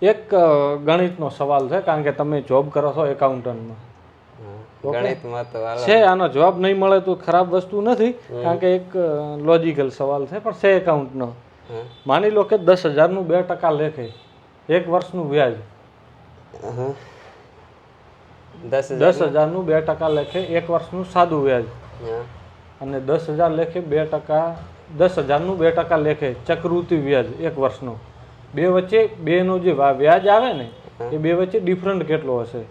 એક ગણિતનો સવાલ છે, કારણ કે તમે જોબ કરો છો એકાઉન્ટન્ટમાં. ગણિતમાં તો છે, આનો જવાબ નહીં મળે તો ખરાબ વસ્તુ નથી, કારણ કે એક લોજિકલ સવાલ છે, પણ છે એકાઉન્ટનો. માની લો કે 10,000નું 2% લેખે એક વર્ષનું વ્યાજ. 10,000નું 2% લેખે એક વર્ષનું સાદું વ્યાજ, અને 10,000 લેખે 2%, 10,000નું 2% લેખે ચક્રવૃત્તિ વ્યાજ એક વર્ષનો. બે વચ્ચે બેનો જે વ્યાજ આવે ને, એ બે વચ્ચે ડિફરન્ટ કેટલો હશે?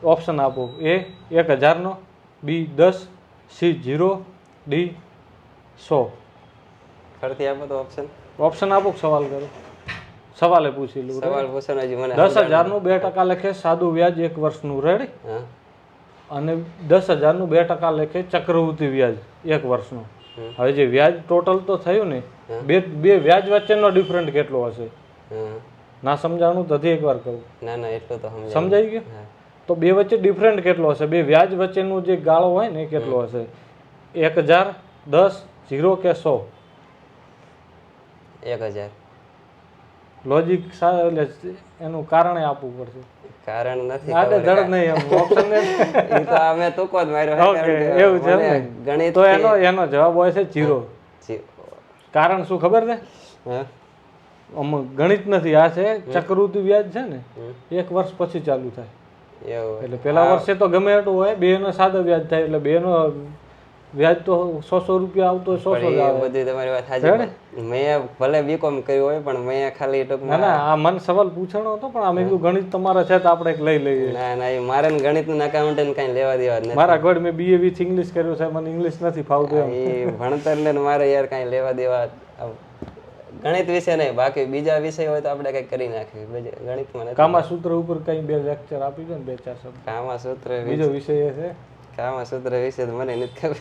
ઓપ્શન આપો. એ 1,000નો, બી 10, સી 0, ડી 100. ફરતી આપો તો ઓપ્શન આપો. સવાલ કરો. સવાલે પૂછી લઉં. સવાલ પૂછો ને, હજી મને 10,000નું 2% લેખે સાદું વ્યાજ એક વર્ષનું, રેડી? અને 10,000નું 2% લેખે ચક્રવૃત્તિ વ્યાજ એક વર્ષનું. હવે જે વ્યાજ ટોટલ તો થયું ને, બે વ્યાજ વચ્ચેનો ડિફરન્ટ કેટલો હશે? ના સમજાણું તો હજી એકવાર કહું. ના એટલું તો સમજાઈ ગયું? તો બે વચ્ચે ડિફરન્ટ કેટલો હશે? બે વ્યાજ વચ્ચેનું જે ગાળો હોય ને, એ કેટલો હશે? 1,000, 10, 0 કે 100? 1,000. લોજિક એટલે એનું કારણ આપવું પડશે. કારણ નથી આડે ધડ નહીં, ઓપ્શન એ તો અમે તુકો જ માર્યો. એવું છે ને ગણિત. તો એનો જવાબ હોય છે 0. કારણ શું ખબર છે? ગણિત નથી, આ છે ચક્રવૃત્તિ વ્યાજ છે ને, એક વર્ષ પછી ચાલુ થાય. એટલે પેલા વર્ષે તો ગમે એટલું હોય, બેનો સાદો વ્યાજ થાય, એટલે બેનો વ્યાજ તો 100 રૂપિયા આવતો 100 આવે. બધી તમારી વાત સાચી. મેં ભલે બીકોમ કર્યું હોય, પણ મેં ખાલી ટૂંકમાં ના આ મન સવાલ પૂછવાનો હતો, પણ આમ ગણિત તમારા છે તો આપણે એક લઈ લઈએ. ના મારે ગણિતનું એકાઉન્ટન્ટ કઈ લેવા દેવા જ નથી. મારા ગોળ મેં BA વિથ ઇંગ્લિશ કર્યું છે, મને ઇંગ્લિશ નથી ફાવતું. એ ભણતર ને મારે યાર કઈ લેવા દેવા ગણિત વિશે નહીં, બાકી બીજા વિષય હોય તો આપણે કઈ કરી નાખીએ. ગણિતમાં કામાસૂત્ર ઉપર કઈ 2 લેક્ચર આપી દો ને, 2-4 શબ્દ. કામાસૂત્ર બીજો વિષય એ છે કામાસૂત્ર વિશે તો મને નથી ખબર.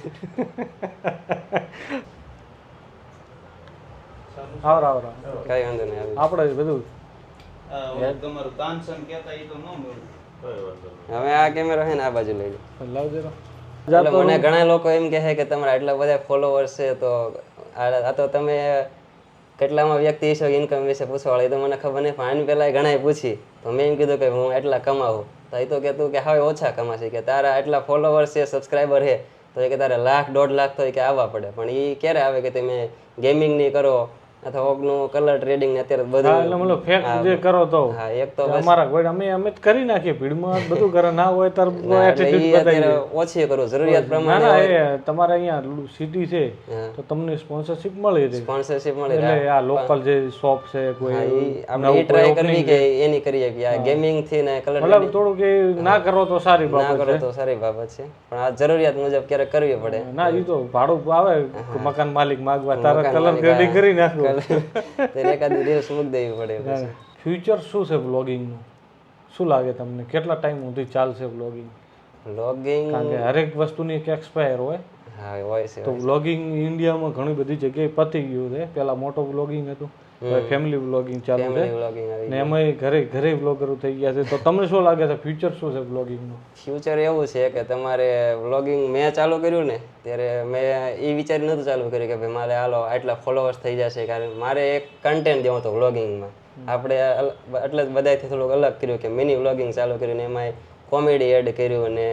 આવરા કઈ વાંધો નહીં, આપણે બધું તમારું કાંસન કહેતા એ તો ન મળ્યું. હવે આ કેમેરો છે ને, આ બાજુ લઈ લાવજો. મને ઘણા લોકો એમ કહે કે તમારા આટલા બધા ફોલોવર્સ છે, તો આ તો તમે કેટલામાં વ્યક્તિ છો ઇન્કમ વિશે પૂછવાવાળી, તો મને ખબર નહીં. પણ આની પહેલા ઘણા પૂછી, તો મેં એમ કીધું કે હું એટલા કમાવું, તો એ તો કહેતું કે હવે ઓછા કમાશે, કે તારા એટલા ફોલોવર્સ છે, સબસ્ક્રાઈબર છે, તો એ કે તારે 1,00,000-1.5 લાખ તો એ કે આવવા પડે. પણ એ ક્યારે આવે કે તમે ગેમિંગ ની કરો અથવા ઓગનું કલર ટ્રેડિંગ ને અત્યારે બધું ફેક જે કરો તો. હા, એક તો અમારા કોઈ અમે જ કરી નાખીએ ભીડમાં બધું કરે, ના હોય તો ઓછી કરું જરૂરિયાત પ્રમાણે. તમારે અહીંયા સિટી છે તો તમને સ્પોન્સરશિપ મળી રહે. સ્પોન્સરશિપ મળી રહે. એટલે આ લોકલ જે શોપ છે કોઈ, આપણે એ ટ્રાય કરવી કે એની કરીએ કે આ ગેમિંગ થી ને કલર મતલબ થોડું કે ના કરો તો સારી બાબત છે. ના કરો તો સારી બાબત છે, પણ આ જરૂરિયાત મુજબ ક્યારેક કરવી પડે. ના એ તો ભાડું આવે, મકાન માલિક માંગવા, તારા કલર ગ્રેડિંગ કરી નાખો, એકાદી રીલ્સ મૂકી દેવી પડે. ફ્યુચર શું છે વ્લોગિંગનું? શું લાગે તમને, કેટલા ટાઈમ સુધી ચાલશે વ્લોગિંગ? કારણ કે હરેક વસ્તુની એક એક્સપાયર હોય. હા, હોય છે. તો વ્લોગિંગ ઇન્ડિયામાં ઘણી બધી જગ્યાએ પતી ગયું છે. પેલા મોટો વ્લોગિંગ હતું, હવે ફેમિલી વ્લોગિંગ ચાલુ છે, ને એમાં ઘરે વ્લોગરો થઈ ગયા છે. તો તમને શું લાગે છે ફ્યુચર શું છે વ્લોગિંગનું? ફ્યુચર એવું છે કે તમારે વ્લોગિંગ મેં ચાલુ કર્યું ને, ત્યારે મેં એ વિચારી નહોતું ચાલુ કર્યું કે ભાઈ મારે હાલો આટલા ફોલોવર્સ થઈ જશે, કારણ મારે એક કન્ટેન્ટ દેવો હતો વ્લોગિંગમાં. આપણે એટલે જ બધાથી થોડુંક અલગ કર્યું કે મિની વ્લોગિંગ ચાલુ કર્યું, ને એમાં કોમેડી એડ કર્યું અને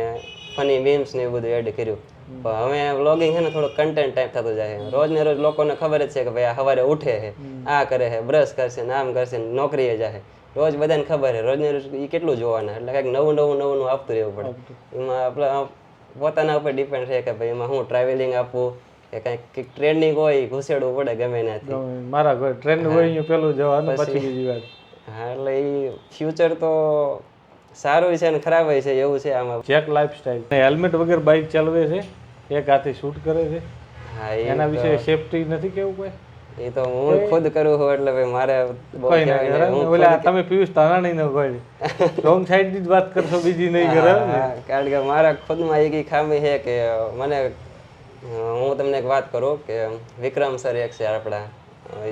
ફની મીમ્સ ને એવું બધું એડ કર્યું. પણ હવે વ્લોગિંગ છે ને થોડું કન્ટેન્ટ ટાઈપ થતું જાય. રોજ ને રોજ લોકોને ખબર જ છે કે ભાઈ આ સવારે ઉઠે છે, આ કરે છે, બ્રશ કરશે ને આમ કરશે, નોકરીએ જાય, રોજ બધાને ખબર છે. રોજ ને રોજ એ કેટલું જોવાના, એટલે કંઈક નવું આપતું રહેવું પડે. એમાં આપણે પોતાના ઉપર ડિપેન્ડ છે કે ભાઈ એમાં હું ટ્રાવેલિંગ આપું કે કંઈક ટ્રેન્ડિંગ હોય ઘૂસેડવું પડે ગમે ત્યાંથી. મારા કોઈ ટ્રેન્ડ હોય પેલું જવાનું, પછી બીજી વાત. હા, એટલે એ ફ્યુચર તો સારું છે ને ખરાબ છે, એવું છે આમાં. જેક લાઈફસ્ટાઈલ હેલ્મેટ વગર બાઇક ચાલવે છે, એક હાથે શૂટ કરે છે. હા, એના વિશે સેફટી નથી કેવું કોઈ? એ તો હું ખુદ કરું છું, એટલે ભાઈ મારે તમે પિયુષ તાનાણી નો કોઈ રોંગ સાઈડ ની જ વાત કરશો, બીજી નહીં કરે. કારણ કે મારા ખુદમાં એક ખામી છે કે મને, હું તમને એક વાત કરું કે વિક્રમ સર એક છે આપણા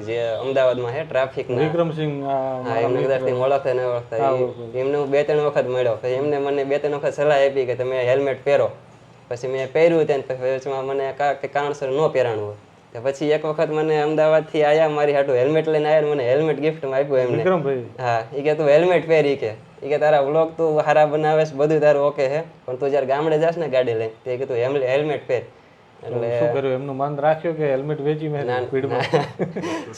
જે અમદાવાદમાં છે ટ્રાફિક, વિક્રમસિંહ. હા, એમને કદાચ ઓળખતા ન ઓળખતા, એમને હું 2-3 વખત મળ્યો. પછી એમને મને 2-3 વખત સલાહ આપી કે તમે હેલ્મેટ પહેરો. પછી મેં પહેર્યું, ત્યાં પછી મને કારણસર ન પહેરાણું હોય, કે પછી એક વખત મને અમદાવાદથી આયા મારી હાટું હેલ્મેટ લઈને આવ્યા મને હેલ્મેટ ગિફ્ટમાં આપ્યું એમને વિક્રમભાઈ હા એ કે તું હેલ્મેટ પહેરી કે એ કે તારા વ્લોગ તું સારા બનાવે છે બધું તારું ઓકે છે પણ તું જ્યારે ગામડે જાસ ને ગાડી લઈને તે કે તું હેલ્મેટ પહેર એટલે શું કર્યું એમનું માન રાખ્યો કે હેલ્મેટ વેચી મેં સ્પીડમાં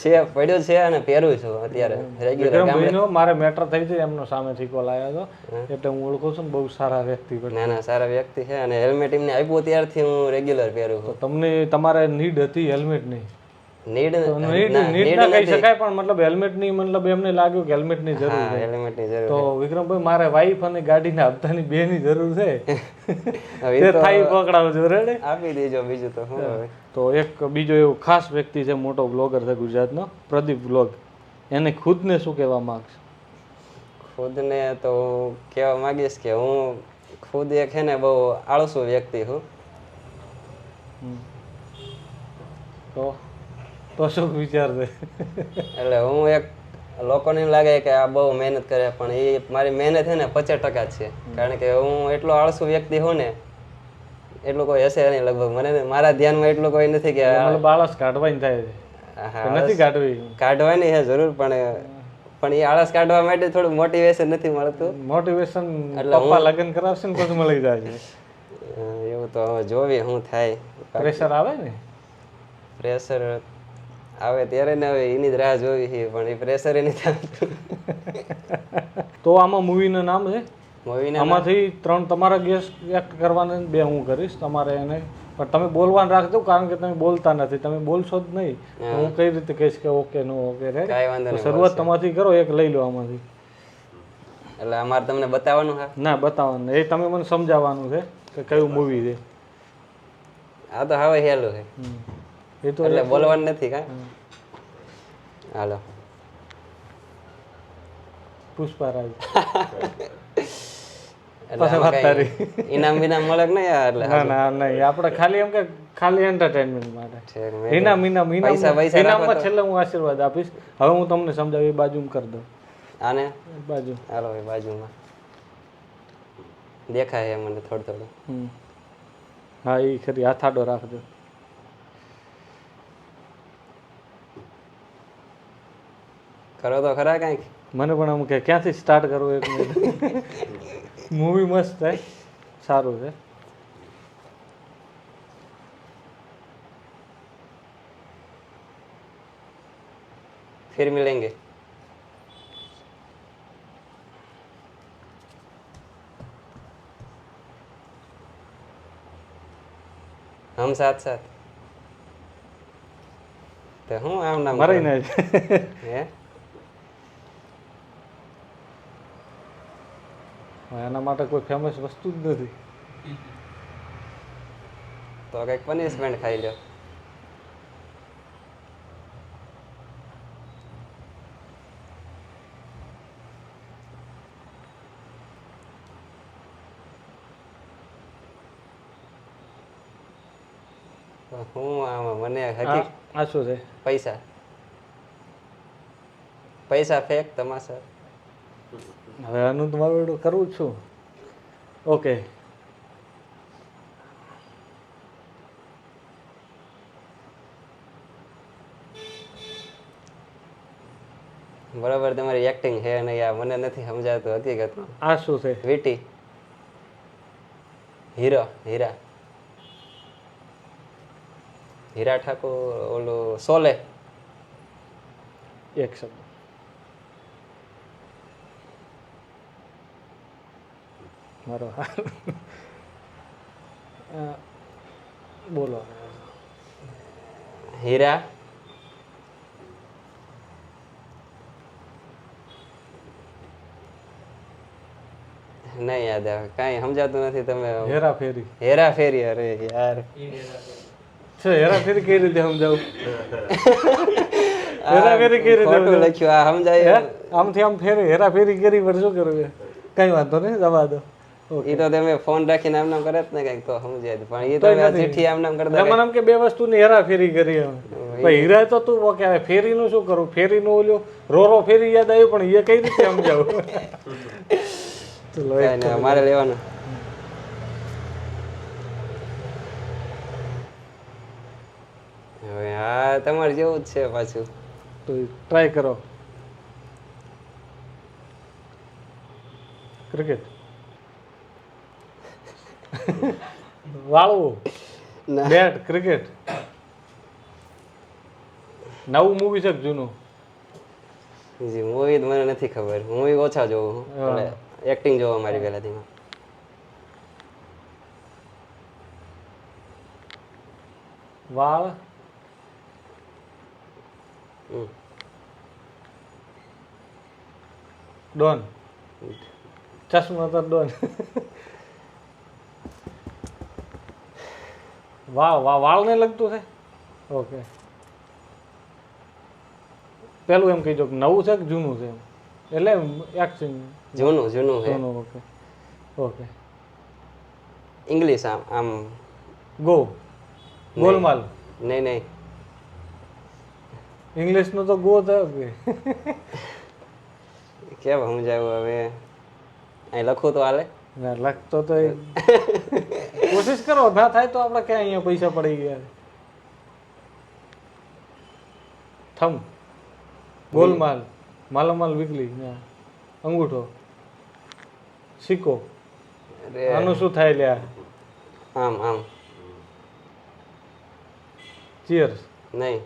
છે પડ્યું છે અને પહેરું છું અત્યારે રેગ્યુલર વિક્રમભાઈનો મારે મેટર થઈ હતી એમનો સામેથી કોલ આવ્યો હતો એટલે હું ઓળખું છું ને બહુ સારા વ્યક્તિ પણ ના ના સારા વ્યક્તિ છે અને હેલ્મેટ એમને આપ્યું ત્યારથી હું રેગ્યુલર પહેરું તો છું તમને તમારે નીડ હતી હેલ્મેટ નહીં નીડ નીડ ના કહી શકાય પણ મતલબ હેલ્મેટ ની મતલબ એમને લાગ્યું કે હેલ્મેટ ની જરૂર છે હેલ્મેટ ની જરૂર તો વિક્રમભાઈ મારે વાઈફ અને ગાડીના હપ્તાની બે ની જરૂર છે હવે તે થાય પકડાવજો રેડે આપી દેજો બીજું તો શું હવે તો એક બીજો એવો ખાસ વ્યક્તિ છે મોટો બ્લોગર છે ગુજરાતનો પ્રદીપ બ્લોગ એને ખુદને શું કહેવા માંગશે ખુદને તો હું કહેવા માંગીશ કે હું ખુદ એક છે ને બહુ આળસુ વ્યક્તિ છું તો શું વિચાર છે એટલે હું એક લોકોને એમ લાગે કે આ બહુ મહેનત કરે પણ એ મારી મહેનત છે ને 50% જ છે કારણ કે હું એટલો આળસુ વ્યક્તિ હું ને એટલું કોઈ હશે નહીં લગભગ મને મારા ધ્યાનમાં એટલું કોઈ નથી કે મતલબ આળસ કાઢવાની થાય છે કે નથી કાઢવી કાઢવાની છે જરૂર પણ એ આળસ કાઢવા માટે થોડું મોટિવેશન નથી મળતું મોટિવેશન પપ્પા લગ્ન કરાવશે ને પછી મળી જાય છે એવું તો હવે જોવી શું થાય પ્રેશર આવે ને પ્રેશર આવે ત્યારે ને હવે એની જ રાહ જોવી છે પણ એ પ્રેશર એ નથી આવતું તો આમાં મૂવીનું નામ છે મૂવીના આમાંથી 3 તમારા ગેસ્ટ એક્ટ કરવાના 2 હું કરીશ તમારે એને પણ તમે બોલવાનું રાખજો કારણ કે તમે બોલતા નથી તમે બોલશો જ નહીં તો હું કઈ રીતે કહીશ કે ઓકે નો ઓકે રેડી કાંઈ વાંધો નહીં શરૂઆત તમારથી કરો એક લઈ લો આમાંથી એટલે અમારે તમને બતાવવાનું હા ના બતાવવાનું એ તમે મને સમજાવવાનું છે કે કયું મૂવી છે આ તો હવે હેલું છે એ તો એટલે બોલવાનું નથી કા હાલો પુષ્પારાજ એટલે આમાં કાંઈ ઇનામ વિનામ મળે કે નહીં એટલે ના ના નહીં આપણે ખાલી એમ કે ખાલી એન્ટરટેનમેન્ટ માટે ઠીક, મેં ઇનામ ઇનામ પૈસા પૈસા ઇનામમાં છેલ્લે હું આશીર્વાદ આપીશ હવે હું તમને સમજાવું એ બાજુ કરી દઉં આને એ બાજુ હાલો એ બાજુમાં દેખાય છે મને થોડું થોડું હા એ ખરી હાથ આડો રાખજો કરો તો ખરા કાંઈક મને પણ આમ કે ક્યાંથી સ્ટાર્ટ કરવું એક મિનિટ મૂવી મસ્ત થાય સારું છે फिर मिलेंगे हम साथ साथ તો હું આમ નામ મરાઈ ને હે એના માટે કોઈ ફેમસ વસ્તુ જ નથી તો કંઈક પનિશમેન્ટ ખાઈ લો તો હું આમાં મને હકીક આ શું છે પૈસા પૈસા ફેક તમાશા હવે આનું તમારું એટલું કરવું જ છું ઓકે બરાબર તમારી એક્ટિંગ છે ને યાર મને નથી સમજાતું હકીકતમાં આ શું છે વીટી હીરો હીરા હીરા ઠાકોર ઓલું સોલે એક શબ્દ મારો બોલો હીરા નહીં યાદ આવે કાંઈ સમજાતું નથી તમે હેરાફેરી હેરા ફેરી અરે યાર છે હેરાફેરી કઈ રીતે સમજાવું હેરાફેરી કઈ રીતે ખોટું લખ્યું આ સમજાય આમથી આમ ફેરે હેરાફેરી કરી પણ શું કરવું કઈ વાંધો નહીં જવા દો એ તો તમે ફોન રાખીને આમ નામ કરે જ ને કઈક તો સમજાય પણ એ તમે આ ચિઠ્ઠી આમ નામ કરતા મને આમ કે બે વસ્તુની હેરાફેરી કરી અમે ભાઈ હીરા તો તું કહેવાય ફેરીનું શું કરું ફેરીનું ઓલું રોરો ફેરી યાદ આવ્યું પણ એ કઈ રીતે સમજાવું ચલો કાંઈ નહીં, મારે લેવાનું હવે હવે હા તમારે જેવું જ છે પાછું. તો ટ્રાય કરો. ક્રિકેટ. વાળવું. ના. બેટ. ક્રિકેટ. નવું મૂવી છે કે જૂનું? જી મૂવી મને નથી ખબર, મૂવી ઓછા જોઉં હું. હા. એટલે એક્ટિંગ જોવા મારી પહેલાથી. વાળ. હમ. ડોન. ચશ્મા તો ડોન. વાળ ને લગતું છે. ઓકે. પેલું એમ કહીજો કે નવું છે કે જૂનું છે એમ. એટલે એક્શન. જૂનું જૂનું છે. જૂનું. ઓકે. ઓકે. ઇંગ્લિશ આમ આમ. ગો. ગોલમાલ. નહીં નહીં. ઇંગ્લિશ નો તો ગો થયો કે. કેમ સમજાવું હવે? અહીં લખું તો હાલે? ના લખતો તો કોશિશ કરો, ના થાય તો આપણે ક્યાં અહીંયા પૈસા પડી ગયા. થમ. ગોલમાલ. માલામાલ વીકલી. અંગૂઠો. સિક્કો. અરે આનું શું થાય લ્યા? આમ આમ. ચીયર્સ. નહીં.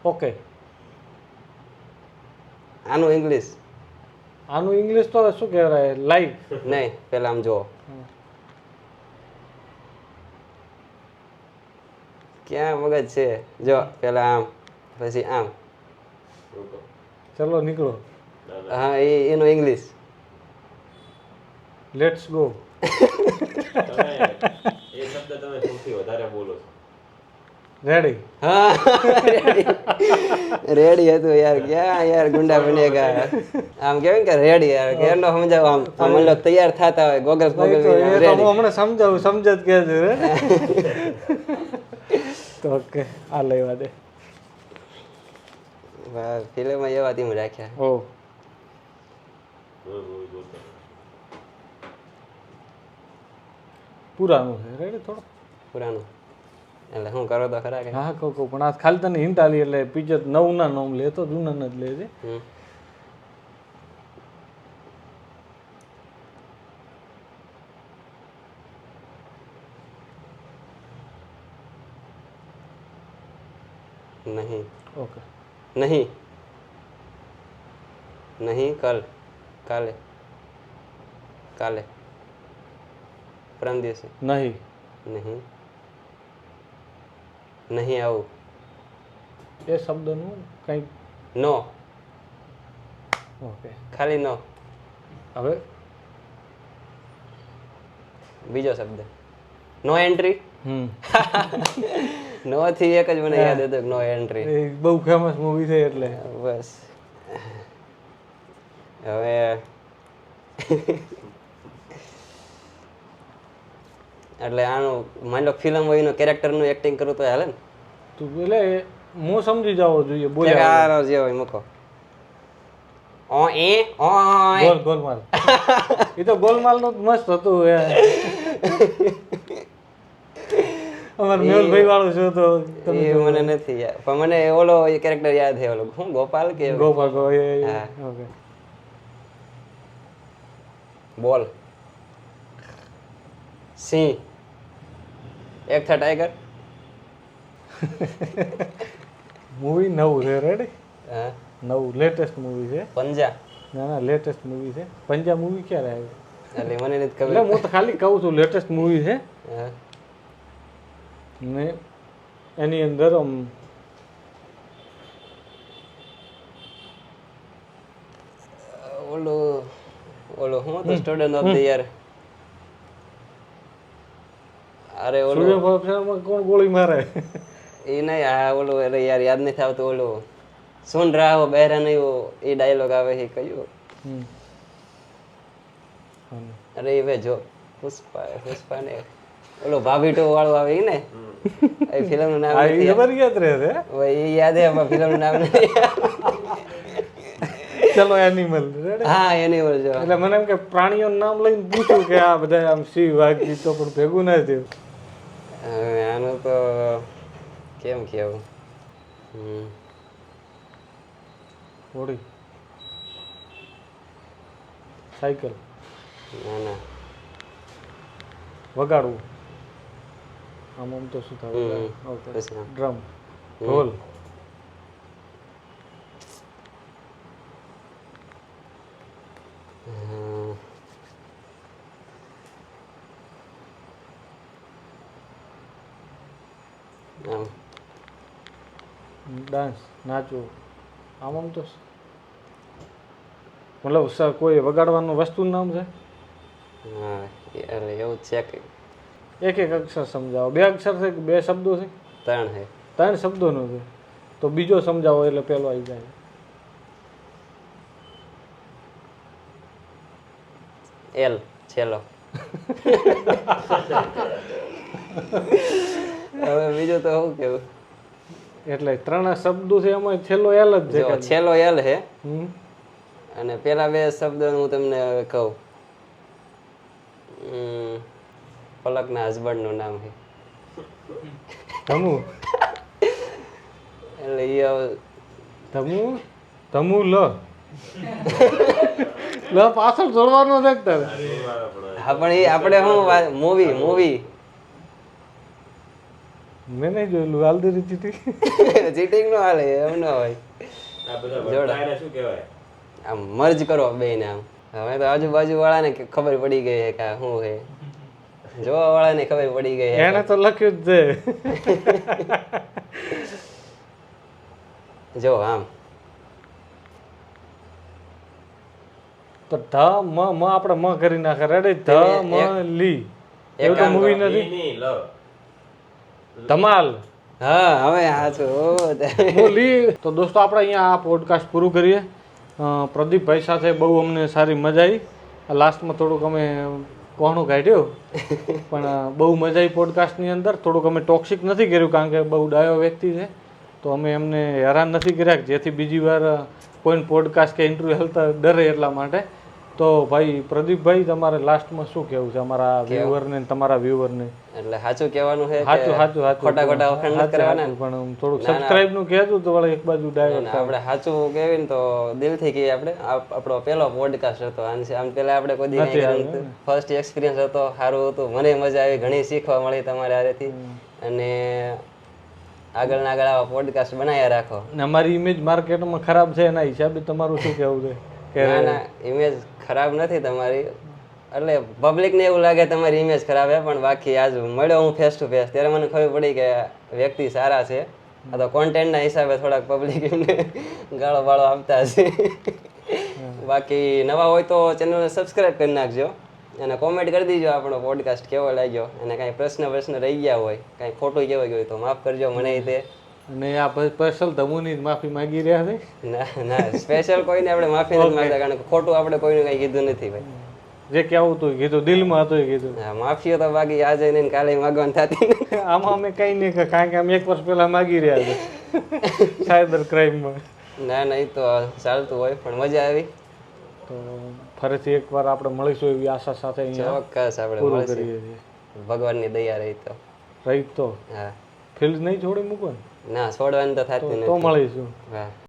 ઓકે. આનું ઇંગ્લિશ આનું ઇંગ્લિશ તો શું કહેવાય? લાઈવ. નહીં, પેલા આમ જુઓ. ક્યાં મગજ છે? જો પેલા આમ, પછી આમ. ચલો નીકળો. હા એનું ઇંગ્લિશ. Let's go. એ શબ્દ તમે સૌથી વધારે બોલો છો. રેડી. હા રેડી હતું યાર. ક્યાં યાર ગુંડા બનેગા. આમ કેવાય કે રેડી યાર. કેનો સમજાવ આમ મતલબ તૈયાર થતા હોય ગોગલ્સ તો ગોગલ્સ એ તો રેડી. હું હમણાં સમજાવું, સમજત કે છે. તો ઓકે, આ લેવા દે. વાહ, ફિલ્મમાં એવા ધીમ રાખ્યા. ઓ પુરાનું છે. રેડી થોડું પુરાનું એટલે શું કરો તો ખરા કે? હા કહું પણ આ ખાલી તને હિન્ટ આલી એટલે પિક્ચર નવું ના નોમ લે તો જૂના જ લે છે. હમ. નહીં ઓકે. નહીં નહીં કલ કાલે કાલે પરમ દિવસે નહીં. નહીં નહીં આવું એ શબ્દનું કંઈક. નો ઓકે. ખાલી નો હવે બીજો શબ્દ નો એન્ટ્રી. નો થી એક જ મને યાદ હતું નો એન્ટ્રી. એ બહુ ફેમસ મૂવી છે એટલે. બસ હવે એટલે આનું માની લો ફિલ્મ હોય એનું કેરેક્ટરનું એક્ટિંગ કરું તો હાલે ને? તું એટલે હું સમજી જવો જોઈએ. કે બોલ્યા આનો જે હોય મૂકો. ઓ એ ઓ ગોલ ગોલમાલ. એ તો ગોલમાલ નું મસ્ત હતું. અમાર મેહુલભાઈ વાળું છે તો તમે એ મને નથી યાદ પણ મને ઓલો એ કેરેક્ટર યાદ છે. ઓલો હું ગોપાલ કે ગોપાલ ગો એ હા. ઓકે. બોલ સિંહ એક થા ટાઈગર. મૂવી નવું છે. રેડી. હા નવું લેટેસ્ટ મૂવી છે. પંજા. ના ના લેટેસ્ટ મૂવી છે. પંજા મૂવી ક્યારે આવી? એટલે મને નથી એટલે ખબર. હું તો ખાલી કહું છું લેટેસ્ટ મૂવી છે હા. ને એની અંદર ઓલો ઓલો હું તો સ્ટુડન્ટ ઓફ ધ યર. અરે ઓલો સૂર્યવંશમાં કોણ ગોળી મારે? એ નહીં આ ઓલું અરે યાર યાદ નથી આવતું. ઓલું સુન રહા હો બહેરા નહીં હો એ ડાયલોગ આવે છે કયું? અરે એ વે જો પુષ્પા ને ઓલો ભાભી ટુ વાળું આવે ઈ ને એ ફિલ્મ નું નામ આ નથી ખબર યાદ રહે છે. હવે એ યાદ હે પણ ફિલ્મ નું નામ નથી. ચલો એનિમલ હા એનિમલ જો એટલે મને એમ કે પ્રાણીઓનું નામ લઈને પૂછ્યું કે આ બધા આમ સિંહ વાઘ તો પણ ભેગું ના થયું. હવે આનું તો કેમ કેવું હોડી સાયકલ ના ના વગાડવું આમ આમ તો શું થાય ઓકે પછી ડ્રમ ઢોલ આમ ડાન્સ નાચવું આમ આમ તો મતલબ સર કોઈ વગાડવાનું વસ્તુનું નામ છે હા એટલે એવું જ છે કે એક એક અક્ષર સમજાવો બે અક્ષર છે કે બે શબ્દો છે 3 છે 3 શબ્દોનું છે તો બીજો સમજાવો એટલે પેલો આવી જાય એલ છેલ્લો હવે બીજું તો શું કેવું એટલે 3 શબ્દો છે એમાં છેલ્લો એલ જ છે જો ખાલી. છેલ્લો એલ છે હમ. અને પેલા 2 શબ્દ હું તમને કહું પલકના હસબન્ડનું નામ છે ધમુ એટલે એ હવે ધમુ ધમુ લ લ પાછળ જોડવાનો છે કે તારે હા પણ એ આપણે શું મૂવી મેં નહીં જોયેલું હાલદી ચીટી ચીટિંગ નો હાલે એમ ન હોય આ બધા વટાયને શું કહેવાય? આમ મર્જ કરો બે ને આમ હવે તો આજુબાજુ વાળાને ખબર પડી ગઈ છે કે આ શું છે જોવા વાળાને ખબર પડી ગઈ છે એને તો લખ્યું જ છે જો આમ તો ધ મ મ આપણે મ કરી નાખે રેડી ધ મ લી એવું તો મૂવી નથી ની લ ધમાલ હા હવે સાચું હું લી તો દોસ્તો આપણે અહીંયા આ પોડકાસ્ટ પૂરું કરીએ પ્રદીપભાઈ સાથે બહુ અમને સારી મજા આવી લાસ્ટમાં થોડુંક અમે કોહણું કાઢ્યું પણ બહુ મજા આવી પોડકાસ્ટની અંદર થોડુંક અમે ટોક્સિક નથી કર્યું કારણ કે બહુ ડાયો વ્યક્તિ છે તો અમે એમને હેરાન નથી કર્યા કે જેથી બીજી વાર કોઈ પોડકાસ્ટ કે ઇન્ટરવ્યુ હલતા ડરે એટલા માટે તો ભાઈ પ્રદીપભાઈ તમારે લાસ્ટમાં શું કહેવું છે અમારા વ્યુઅરને તમારા વ્યુઅરને એટલે સાચું કહેવાનું છે સાચું સાચું સાચું ખોટા ખોટા વખાણ નથી કરવાના ને. પણ થોડુંક સબસ્ક્રાઇબ નું કહેતું તો વળી એક બાજુ ડાયો આપણે સાચું કહેવી ને તો દિલથી કહીએ આપણે આપણો પહેલો પોડકાસ્ટ હતો આમ પહેલા આપણે કોઈ દી ફર્સ્ટ એક્સપિરિયન્સ હતો સારું હતું મને મજા આવી ઘણી શીખવા મળી તમારે હારેથી અને આગળ ને આગળ આવા પોડકાસ્ટ બનાવ્યા રાખો ને અમારી ઇમેજ માર્કેટમાં ખરાબ છે એના હિસાબે તમારું શું કહેવું છે કે ના ના ઇમેજ ખરાબ નથી તમારી એટલે પબ્લિકને એવું લાગે તમારી ઇમેજ ખરાબ છે પણ બાકી આજ મળ્યો હું ફેસ ટુ ફેસ ત્યારે મને ખબર પડી કે વ્યક્તિ સારા છે આ તો કોન્ટેન્ટના હિસાબે થોડાક પબ્લિક એમને ગાળો બાળો આપતા હશે બાકી નવા હોય તો ચેનલને સબસ્ક્રાઈબ કરી નાખજો અને કોમેન્ટ કરી દીજો આપણો પોડકાસ્ટ કેવો લાગ્યો અને કાંઈ પ્રશ્ન રહી ગયા હોય કાંઈ ખોટું કહેવાય ગયું તો માફ કરજો મને તે અને આ સ્પેશિયલ ધમુની જ માફી માંગી રહ્યા છે ના ના સ્પેશિયલ કોઈને આપણે માફી નથી માંગતા કારણ કે ખોટું આપણે કોઈને કંઈ કીધું નથી ભાઈ જે કહેવું હતું એ કીધું દિલમાં હતું એ કીધું હા માફીઓ તો બાકી આજે નહીં કાલે માગવાની થતી આમાં અમે કઈ નહીં કારણ કે અમે 1 વર્ષ પહેલા માગી રહ્યા છે સાયબર ક્રાઇમમાં ના ના એ તો ચાલતું હોય પણ મજા આવી તો ફરીથી એકવાર આપણે મળીશું એવી આશા સાથે અહીંયા ચોક્કસ આપણે પૂરું મળીશું કરીએ છીએ ભગવાનની દયા રહી તો રહી તો હા ફિલ્ડ નહીં છોડી મૂકો ને ના છોડવાની તો થતી તો નથી મળીશું હા